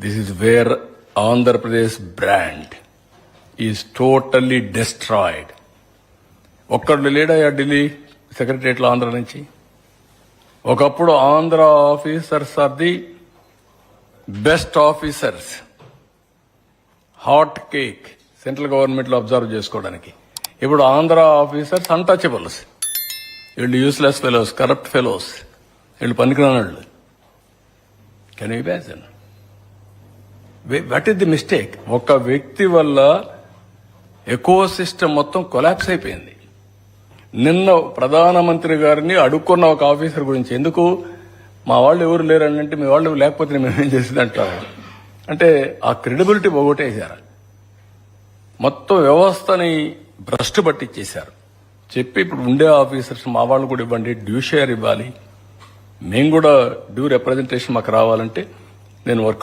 This is where Andhra Pradesh brand is totally destroyed. ఒక్కడు లేడయ్యా ఢిల్లీ సెక్రటరియట్లో ఆంధ్ర నుంచి. ఒకప్పుడు Andhra officers are the best officers, hot cake central గవర్నమెంట్లో observe చేసుకోవడానికి. ఇప్పుడు ఆంధ్ర ఆఫీసర్స్ అన్టచబుల్స్, వీళ్ళు యూస్లెస్ ఫెలోస్, కరప్ట్ ఫెలోస్, వీళ్ళు పనికిరానళ్ళు. Can you imagine? What is the mistake? ఒక వ్యక్తి వల్ల ఎకో సిస్టమ్ మొత్తం కొలాప్స్ అయిపోయింది. నిన్న ప్రధానమంత్రి గారిని అడుక్కున్న ఒక ఆఫీసర్ గురించి, ఎందుకు మా వాళ్ళు ఎవరు లేరని అంటే, మీ వాళ్ళు లేకపోతే మేమేం చేసింది అంటారు. అంటే ఆ క్రెడిబిలిటీ పోగొట్టేశారు, మొత్తం వ్యవస్థని భ్రష్టు పట్టించేశారు. చెప్పి ఇప్పుడు ఉండే ఆఫీసర్స్ మా వాళ్ళు కూడా ఇవ్వండి, డ్యూ షేర్ ఇవ్వాలి, మేము కూడా డ్యూ రిప్రజెంటేషన్ మాకు రావాలంటే నేను వర్క్